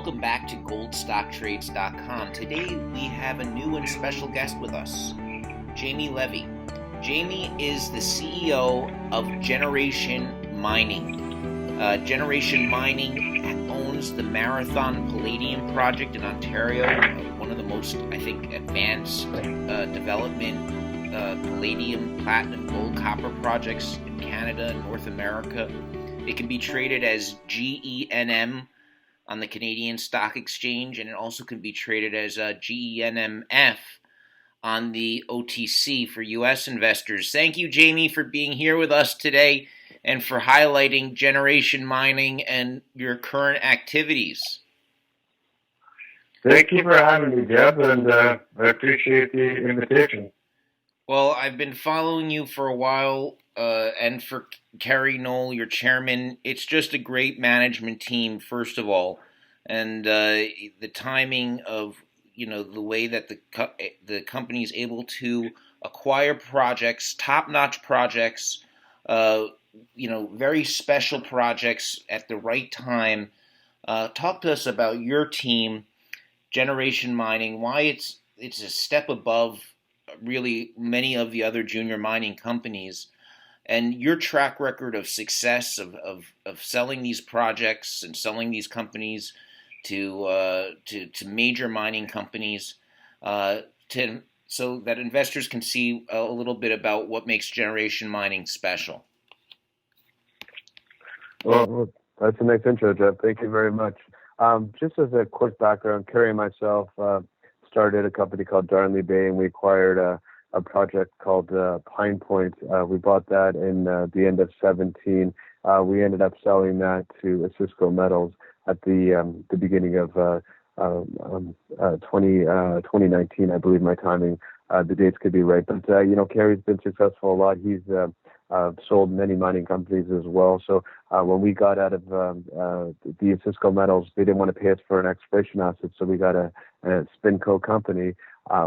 welcome back to goldstocktrades.com. Today we have a new and special guest with us, Jamie Levy. Jamie is the CEO of Generation Mining. Generation Mining owns the Marathon Palladium project in Ontario, one of the most, I think, advanced development palladium, platinum, gold, copper projects in Canada and North America. It can be traded as GENM on the Canadian Stock Exchange, and it also can be traded as GENMF on the OTC for U.S. investors. Thank you, Jamie, for being here with us today and for highlighting Generation Mining and your current activities. Thank you for having me, Jeb, and I appreciate the invitation. Well, I've been following you for a while, and for Kerry Knoll, your chairman. It's just a great management team, first of all, and the timing of the way that the company is able to acquire projects, top-notch projects, very special projects at the right time. Talk to us about your team, Generation Mining, why it's a step above really many of the other junior mining companies, and your track record of success of selling these projects and selling these companies to major mining companies, so that investors can see a little bit about what makes Generation Mining special. Well, that's a nice intro, Jeff. Thank you very much. Just as a quick background, Kerry and myself started a company called Darnley Bay, and we acquired a project called Pine Point. We bought that in the end of 2017. We ended up selling that to Osisko Metals at the beginning of 2019, I believe my timing. The dates could be right. But, Kerry's been successful a lot. He's sold many mining companies as well. So when we got out of the Osisko Metals, they didn't want to pay us for an exploration asset, so we got a SpinCo company,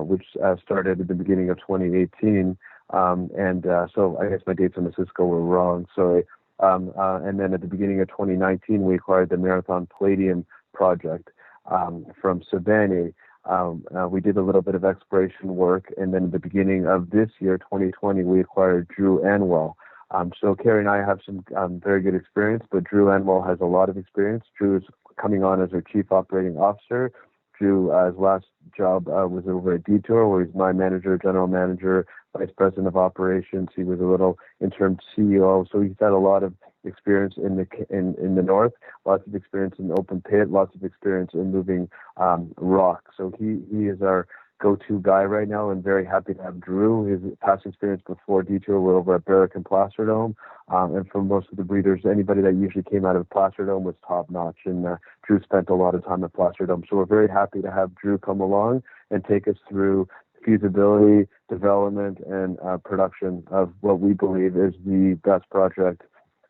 which started at the beginning of 2018. So I guess my dates on Osisko were wrong. So and then at the beginning of 2019, we acquired the Marathon Palladium project from Sibanye. We did a little bit of exploration work, and then at the beginning of this year, 2020, we acquired Drew Anwell. So Kerry and I have some very good experience, but Drew Anwell has a lot of experience. Drew is coming on as our Chief Operating Officer. Drew, his last job was over at Detour, where he's my manager, general manager, vice president of operations. He was a little interim CEO, so he's had a lot of experience in the north, lots of experience in open pit, lots of experience in moving rock. So he is our go-to guy right now, and very happy to have Drew. His past experience before Detour were over at Barrick and Plasterdome, and for most of the breeders, anybody that usually came out of Plasterdome was top-notch, and Drew spent a lot of time at Plasterdome. So we're very happy to have Drew come along and take us through feasibility, development, and production of what we believe is the best project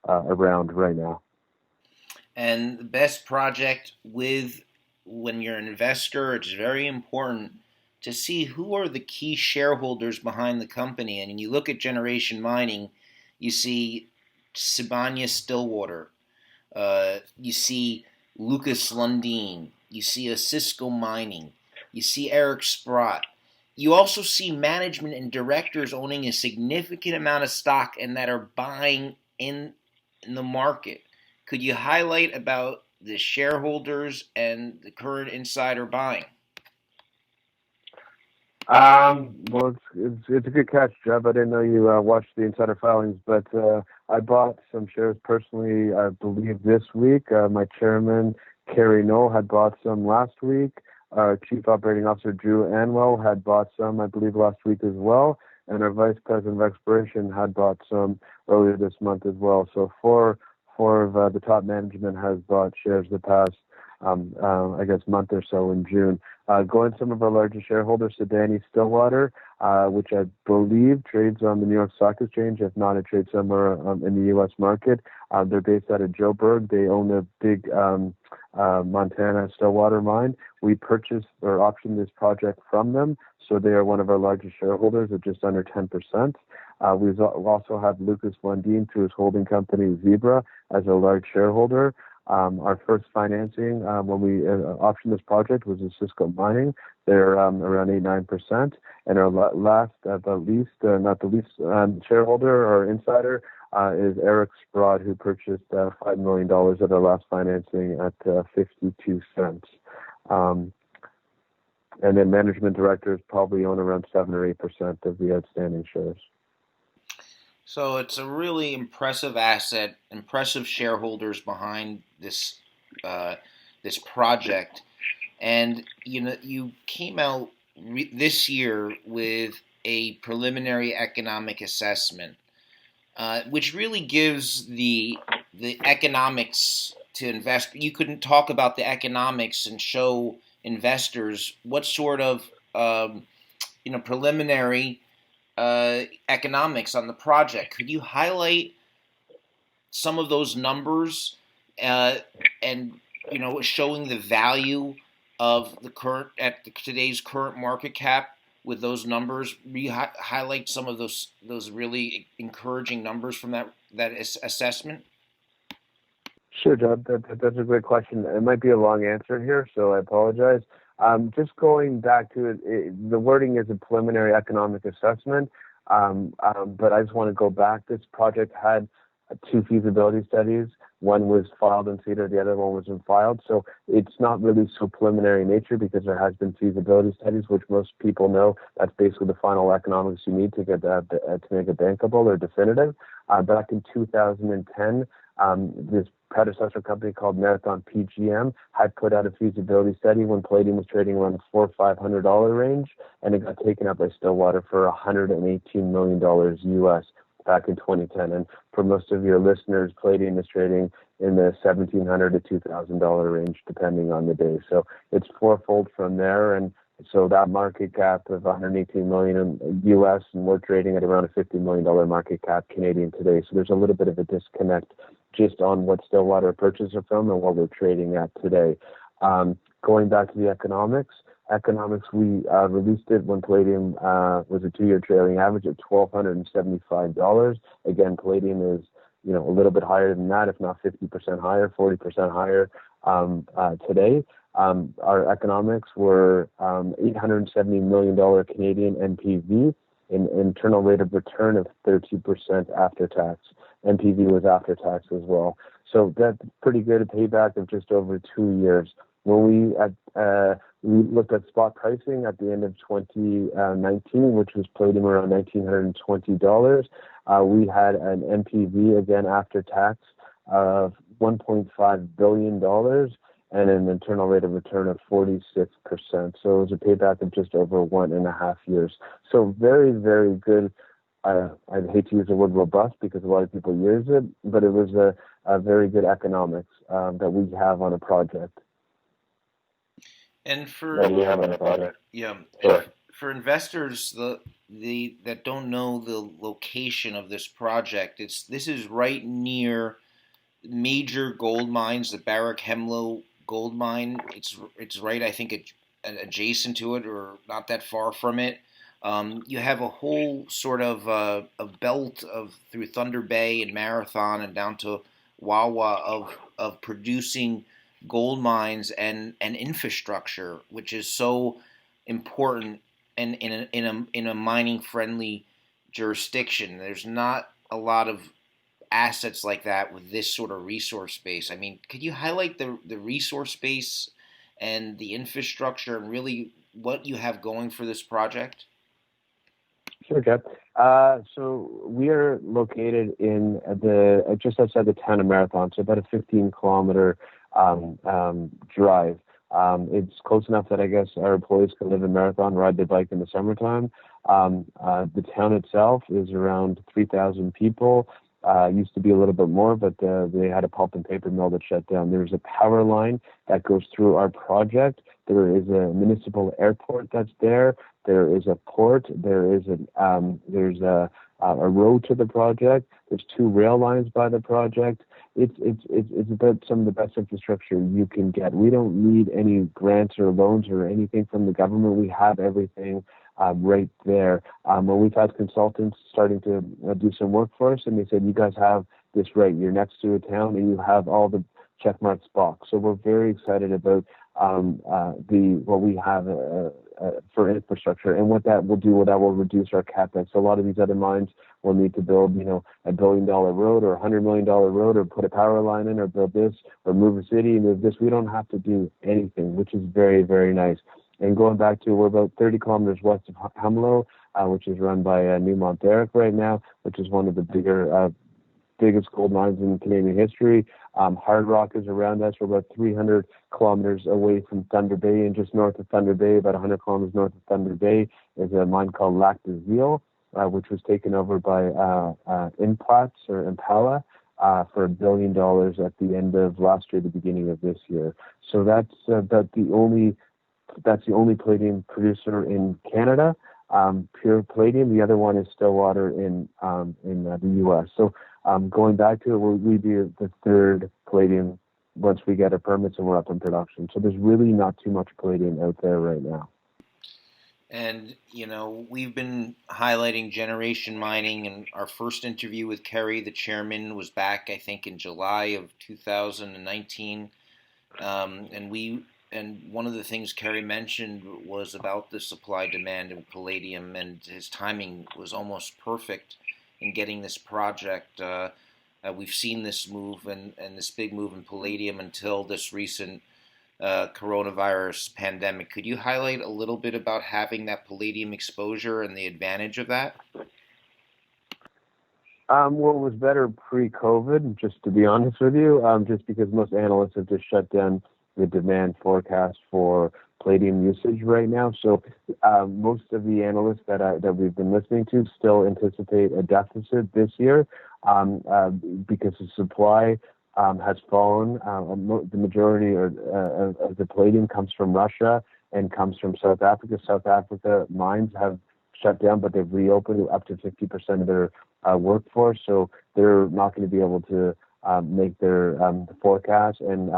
around right now. And the best project when you're an investor, it's very important to see who are the key shareholders behind the company. And when you look at Generation Mining, you see Sibanye-Stillwater, you see Lucas Lundin, you see Osisko Mining, you see Eric Sprott. You also see management and directors owning a significant amount of stock and that are buying in the market. Could you highlight about the shareholders and the current insider buying? Well, it's a good catch, Jeff. I didn't know you watched the insider filings, but I bought some shares personally, I believe, this week. My chairman, Kerry Knoll, had bought some last week. Our Chief Operating Officer, Drew Anwell, had bought some, I believe, last week as well. And our Vice President of Exploration had bought some earlier this month as well. So four of the top management has bought shares the past, month or so in June. Going some of our largest shareholders, Sibanye-Stillwater, which I believe trades on the New York Stock Exchange. If not, it trades somewhere in the U.S. market. They're based out of Joburg. They own a big Montana Stillwater mine. We purchased or optioned this project from them, so they are one of our largest shareholders at just under 10%. We also have Lucas Lundin through his holding company Zebra as a large shareholder. Our first financing when we optioned this project was in Cisco Mining. They're around 8-9%, and our last, not the least shareholder or insider is Eric Sprott, who purchased $5 million of our last financing at 52 cents. And then management directors probably own around 7 or 8% of the outstanding shares. So it's a really impressive asset, impressive shareholders behind this this project, and you came out this year with a preliminary economic assessment, which really gives the economics to invest. You couldn't talk about the economics and show investors what sort of preliminary economics on the project. Could you highlight some of those numbers and showing the value of the today's current market cap with those numbers? Highlight some of those really encouraging numbers from that assessment. Sure, John. That's a great question. It might be a long answer here, so I apologize. Just going back to it, the wording is a preliminary economic assessment, but I just want to go back. This project had 2 feasibility studies. One was filed in CEDAR, the other one wasn't filed. So it's not really so preliminary in nature because there has been feasibility studies, which most people know that's basically the final economics you need to get to make it bankable or definitive. Back in 2010, this predecessor company called Marathon PGM had put out a feasibility study when palladium was trading around the $400 or $500 range, and it got taken up by Stillwater for $118 million US back in 2010. And for most of your listeners, palladium is trading in the $1,700 to $2,000 range, depending on the day. So it's fourfold from there, and so that market cap of $118 million US, and we're trading at around a $50 million market cap Canadian today. So there's a little bit of a disconnect just on what Stillwater purchased it from and what we're trading at today. Going back to the economics, we released it when palladium was a 2-year trailing average of $1,275. Again, palladium is a little bit higher than that, if not 50% higher, 40% higher today. Our economics were $870 million Canadian NPV, an internal rate of return of 30% after tax. NPV was after tax as well. So that's pretty good, a payback of just over 2 years. When we looked at spot pricing at the end of 2019, which was palladium around $1,920, we had an NPV, again, after tax of $1.5 billion and an internal rate of return of 46%. So it was a payback of just over 1.5 years. So very, very good. I'd hate to use the word robust because a lot of people use it, but it was a very good economics that we have on a project. And for for investors that don't know the location of this project, this is right near major gold mines, the Barrick Hemlo gold mine. It's right, I think, adjacent to it or not that far from it. You have a whole sort of a belt through Thunder Bay and Marathon and down to Wawa of producing gold mines and infrastructure, which is so important and in a mining friendly jurisdiction. There's not a lot of assets like that with this sort of resource base. I mean, could you highlight the resource base and the infrastructure and really what you have going for this project? Sure, Jeff. So we are located in just outside the town of Marathon, so about a 15-kilometer drive. It's close enough that I guess our employees can live in Marathon, ride their bike in the summertime. The town itself is around 3,000 people. Used to be a little bit more, but they had a pulp and paper mill that shut down. There's a power line that goes through our project. There is a municipal airport that's there. There is a port. There's a road to the project. There's 2 rail lines by the project. It's about some of the best infrastructure you can get. We don't need any grants or loans or anything from the government. We have everything right there. When we've had consultants starting to do some work for us, and they said, "You guys have this right. You're next to a town, and you have all the checkmarks box. So we're very excited about what we have for infrastructure, and what that will do. What that will reduce our capex. A lot of these other mines will need to build, $1 billion road or $100 million road, or put a power line in, or build this, or move a city, move this. We don't have to do anything, which is very, very nice. And going back to, we're about 30 kilometers west of Hemlo, which is run by Newmont Derrick right now, which is one of the biggest gold mines in Canadian history. Hard Rock is around us. We're about 300 kilometers away from Thunder Bay, and just north of Thunder Bay, about 100 kilometers north of Thunder Bay, is a mine called Lac des Îles, which was taken over by Impala for $1 billion at the end of last year, the beginning of this year. So that's the only palladium producer in Canada, pure palladium. The other one is Stillwater in the U.S. So going back to it, we do the third palladium once we get our permits and we're up in production. So there's really not too much palladium out there right now. And, we've been highlighting Generation Mining, and our first interview with Kerry, the chairman, was back, I think, in July of 2019. And one of the things Kerry mentioned was about the supply-demand of palladium, and his timing was almost perfect in getting this project. We've seen this move and this big move in palladium until this recent coronavirus pandemic. Could you highlight a little bit about having that palladium exposure and the advantage of that? Well, it was better pre-COVID, just to be honest with you, just because most analysts have just shut down the demand forecast for palladium usage right now. So most of the analysts that we've been listening to still anticipate a deficit this year because the supply has fallen. The majority of the palladium comes from Russia and comes from South Africa. South Africa mines have shut down, but they've reopened up to 50% of their workforce, so they're not going to be able to make their forecast. And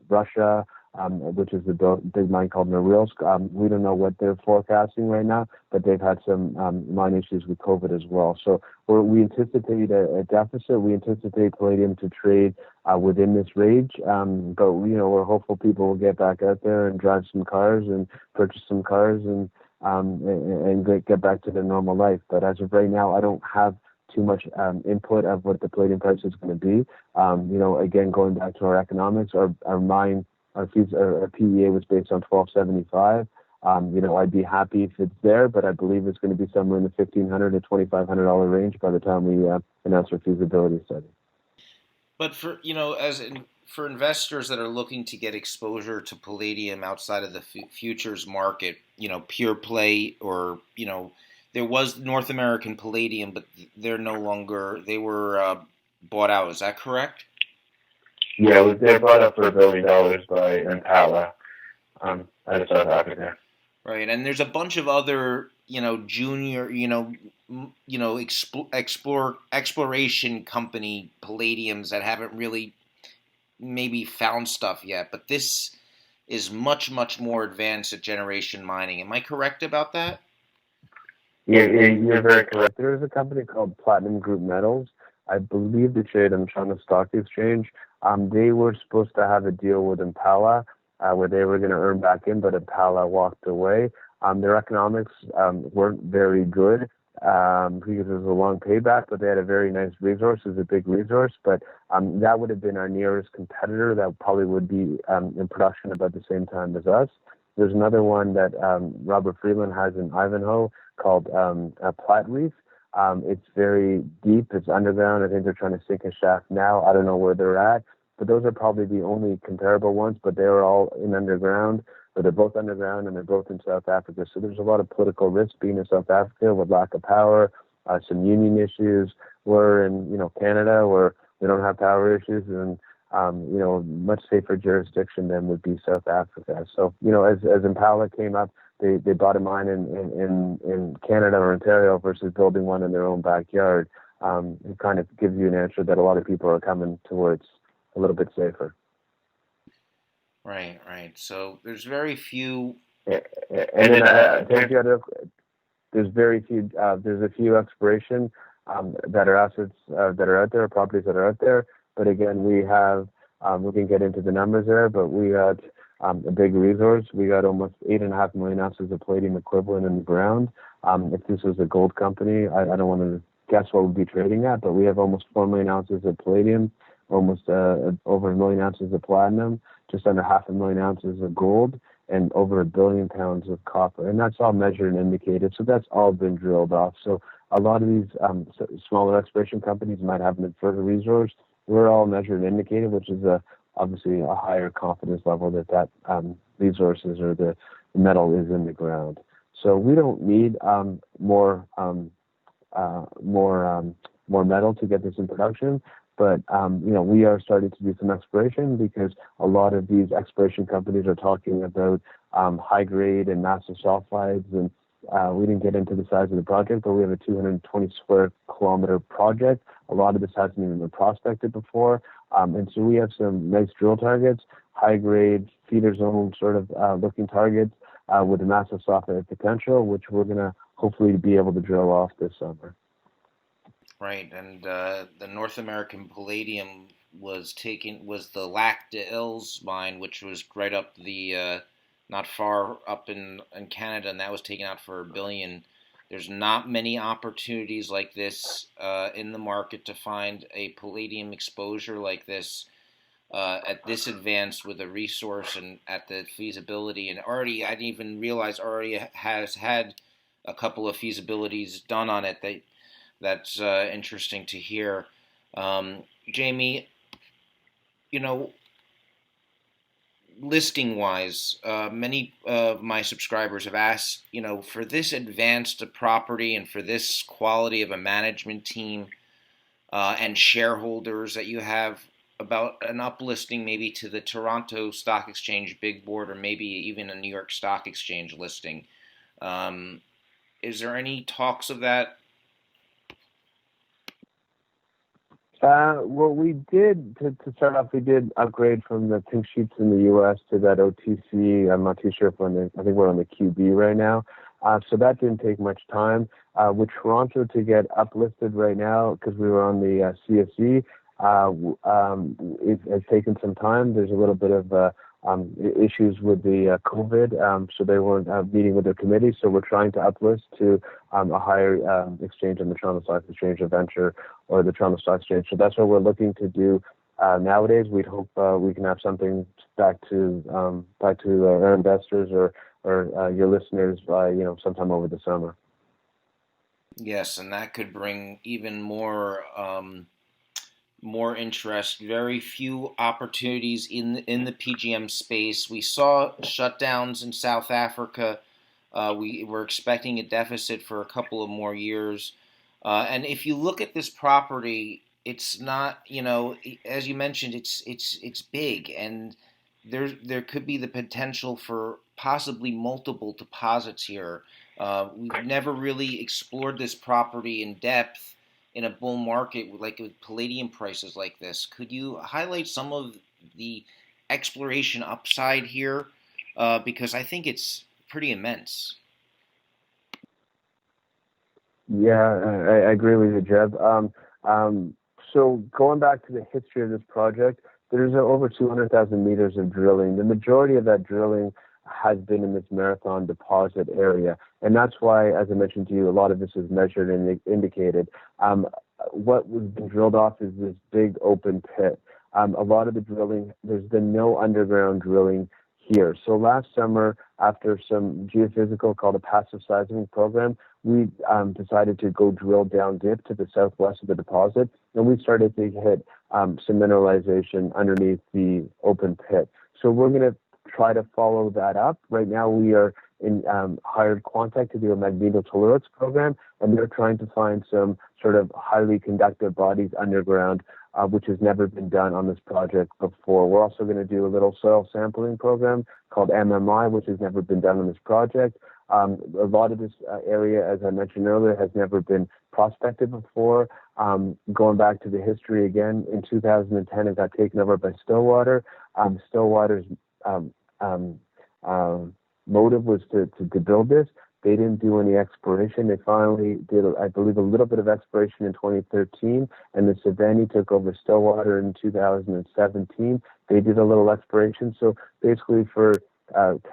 Russia, which is the big mine called Norilsk, we don't know what they're forecasting right now, but they've had some mine issues with COVID as well. So we anticipate a deficit. We anticipate palladium to trade within this range, but we're hopeful people will get back out there and drive some cars and purchase some cars and get back to their normal life. But as of right now, I don't have too much input of what the palladium price is going to be. Again, going back to our economics, our mine, our PEA was based on $1,275. I'd be happy if it's there, but I believe it's going to be somewhere in the $1,500 to $2,500 range by the time we announce our feasibility study. But for investors that are looking to get exposure to palladium outside of the futures market, pure play, or there was North American Palladium, but they're no longer. They were bought out. Is that correct? Yeah, they're bought up for $1 billion by Impala out of South Africa. Right, and there's a bunch of other, junior, exploration company palladiums that haven't really maybe found stuff yet. But this is much, much more advanced at Generation Mining. Am I correct about that? Yeah, you're very correct. There is a company called Platinum Group Metals. I believe they trade on China Stock Exchange. They were supposed to have a deal with Impala where they were going to earn back in, but Impala walked away. Their economics weren't very good because it was a long payback, but they had a very nice resource. It was a big resource, but that would have been our nearest competitor that probably would be in production about the same time as us. There's another one that Robert Freeland has in Ivanhoe called Platreef. It's very deep. It's underground. I think they're trying to sink a shaft now. I don't know where they're at, but those are probably the only comparable ones, but they're all in underground. But they're both underground and they're both in South Africa. So there's a lot of political risk being in South Africa with lack of power, some union issues. We're in, Canada where we don't have power issues, and much safer jurisdiction than would be South Africa. So, as Impala came up, they bought a mine in Canada or Ontario versus building one in their own backyard. It kind of gives you an answer that a lot of people are coming towards a little bit safer. Right. So there's very few. And then there's very few. There's a few exploration that are assets that are out there, properties that are out there. But again, we have We can get into the numbers there, but we got a big resource. We got almost 8.5 million ounces of palladium equivalent in the ground. If this was a gold company, I don't want to guess what we'd be trading at, but we have almost 4 million ounces of palladium, almost over 1 million ounces of platinum, just under 500,000 ounces of gold, and over 1 billion pounds of copper. And that's all measured and indicated. So that's all been drilled off. So a lot of these smaller exploration companies might have an inferred resource. We're all measured and indicated, which is obviously a higher confidence level that resources or the metal is in the ground. So we don't need more metal to get this in production. But we are starting to do some exploration because a lot of these exploration companies are talking about high grade and massive sulfides. And we didn't get into the size of the project, but we have a 220 square kilometer project. A lot of this hasn't even been prospected before. And so we have some nice drill targets, high grade feeder zone sort of looking targets with a massive sulfide potential, which we're going to hopefully be able to drill off this summer. Right, and the North American Palladium was the Lac des Îles mine, which was right up the not far up in Canada, and that was taken out for $1 billion. There's not many opportunities like this in the market to find a palladium exposure like this at this advanced with a resource and at the feasibility. And already, I didn't even realize already has had a couple of feasibilities done on it. That's interesting to hear. Jamie, listing-wise, many of my subscribers have asked, for this advanced property and for this quality of a management team and shareholders that you have, about an uplisting maybe to the Toronto Stock Exchange Big Board or maybe even a New York Stock Exchange listing. Is there any talks of that? Well, we did, to start off, we did upgrade from the pink sheets in the U.S. to that OTC. I'm not too sure if I think we're on the QB right now. So that didn't take much time. With Toronto to get uplisted right now, because we were on the CSE, it has taken some time. There's a little bit of issues with the COVID, so they weren't meeting with their committee. So we're trying to uplist to a higher exchange on the Toronto Stock Exchange of Venture or the Toronto Stock Exchange. So that's what we're looking to do nowadays. We'd hope we can have something back to our investors or your listeners by sometime over the summer. Yes, and that could bring even more interest. Very few opportunities in the PGM space. We saw shutdowns in South Africa. We were expecting a deficit for a couple of more years. And if you look at this property, it's not, as you mentioned, it's big, and there could be the potential for possibly multiple deposits here. We've never really explored this property in depth in a bull market with palladium prices like this. Could you highlight some of the exploration upside here? Because I think it's pretty immense. Yeah, I agree with you, Jeb. So going back to the history of this project, there's over 200,000 meters of drilling. The majority of that drilling has been in this Marathon deposit area. And that's why, as I mentioned to you, a lot of this is measured and indicated. What was been drilled off is this big open pit. A lot of the drilling, there's been no underground drilling here. So last summer, after some geophysical called a passive seismic program, we decided to go drill down dip to the southwest of the deposit, and we started to hit some mineralization underneath the open pit. So we're going to try to follow that up. Right now, we are in hired contact to do a magnetotellurics program, and they're trying to find some sort of highly conductive bodies underground, which has never been done on this project before. We're also going to do a little soil sampling program called MMI, which has never been done on this project. A lot of this area, as I mentioned earlier, has never been prospected before. Going back to the history again, in 2010, it got taken over by Stillwater. Stillwater's motive was to build this. They didn't do any exploration. They finally did, I believe, a little bit of exploration in 2013, and the Savannah took over Stillwater in 2017. They did a little exploration. So basically for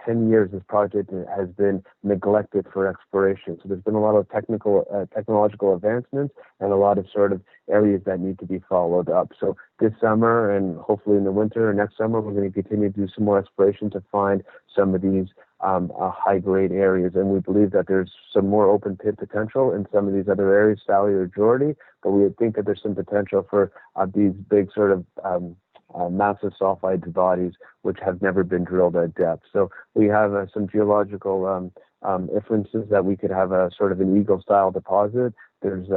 10 years, this project has been neglected for exploration. So there's been a lot of technological advancements and a lot of sort of areas that need to be followed up. So this summer and hopefully in the winter or next summer, we're going to continue to do some more exploration to find some of these high-grade areas. And we believe that there's some more open pit potential in some of these other areas, Sally or Geordie, but we think that there's some potential for these big sort of massive sulfide bodies which have never been drilled at depth. So we have some geological inferences that we could have a sort of an eagle-style deposit. There's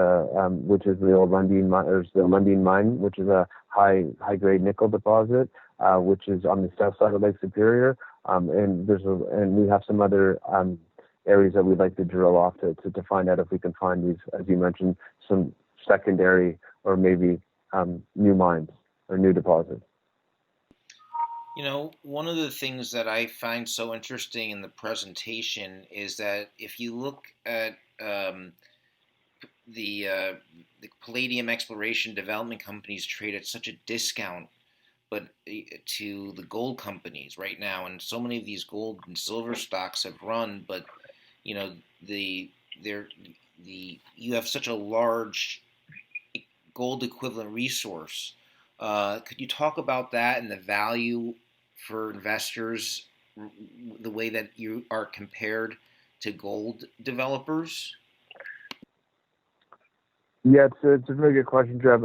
which is the old Lundin mine. There's the Lundin mine, which is a high-grade nickel deposit, which is on the south side of Lake Superior. And we have some other areas that we'd like to drill off to find out if we can find these, as you mentioned, some secondary or maybe new mines or new deposits. You know, one of the things that I find so interesting in the presentation is that if you look at the Palladium exploration development companies trade at such a discount, but to the gold companies right now, and so many of these gold and silver stocks have run, but you know you have such a large gold equivalent resource. Could you talk about that and the value for investors, the way that you are compared to gold developers? Yeah, it's a very good question, Trev.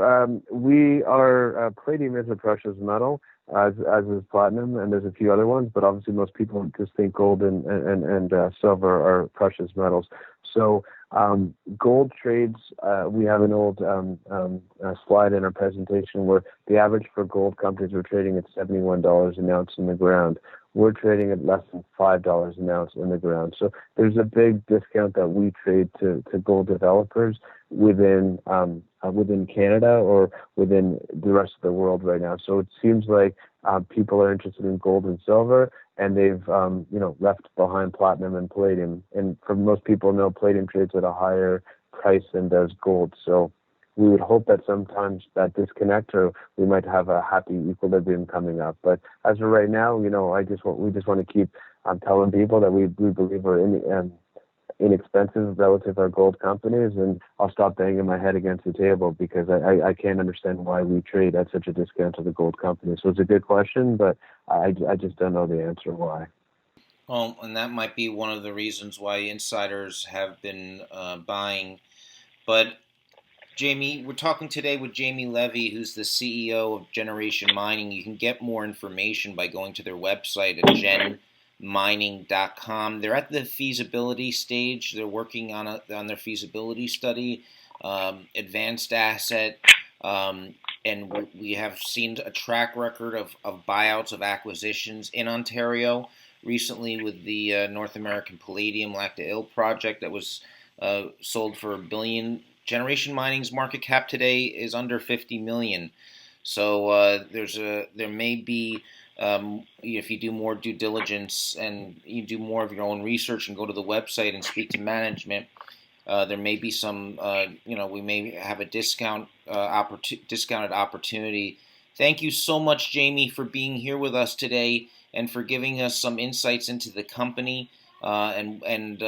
We are palladium is a precious metal, as is platinum, and there's a few other ones, but obviously most people just think gold and silver are precious metals. So gold trades. We have an old slide in our presentation where the average for gold companies were trading at $71 an ounce in the ground. We're trading at less than $5 an ounce in the ground. So there's a big discount that we trade to gold developers within Canada or within the rest of the world right now. So it seems like people are interested in gold and silver, and they've left behind platinum and palladium. And for most people, know palladium trades at a higher price than does gold. So we would hope that sometimes that disconnect, or we might have a happy equilibrium coming up. But as of right now, we just want to keep telling people that we believe we're inexpensive relative to our gold companies, and I'll stop banging my head against the table because I can't understand why we trade at such a discount to the gold companies. So it's a good question, but I just don't know the answer why. Well, and that might be one of the reasons why insiders have been buying. But Jamie, we're talking today with Jamie Levy, who's the CEO of Generation Mining. You can get more information by going to their website at genmining.com. They're at the feasibility stage. They're working on their feasibility study, advanced asset, and we have seen a track record of buyouts of acquisitions in Ontario. Recently with the North American Palladium Lac des Îles project that was sold for $1 billion. Generation Mining's market cap today is under $50 million. So there may be, if you do more due diligence and you do more of your own research and go to the website and speak to management, there may be some, we may have a discounted opportunity. Thank you so much, Jamie, for being here with us today and for giving us some insights into the company. And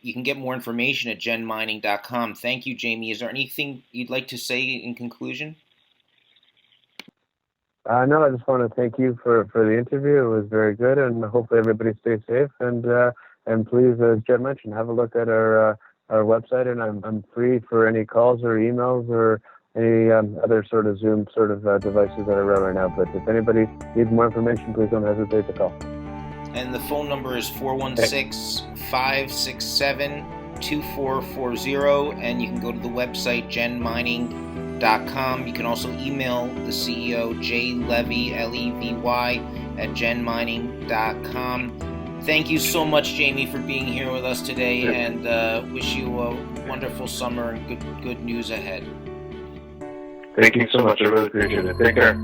you can get more information at genmining.com. Thank you, Jamie. Is there anything you'd like to say in conclusion? No, I just want to thank you for the interview. It was very good, and hopefully everybody stays safe. And please, as Jen mentioned, have a look at our website. And I'm free for any calls or emails or any other sort of Zoom sort of devices that are around right now. But if anybody needs more information, please don't hesitate to call. And the phone number is 416-567-2440, and you can go to the website genmining.com. You can also email the CEO, jlevy, Levy, at genmining.com. Thank you so much, Jamie, for being here with us today, and wish you a wonderful summer and good news ahead. Thank you so much. I really appreciate it. Take care.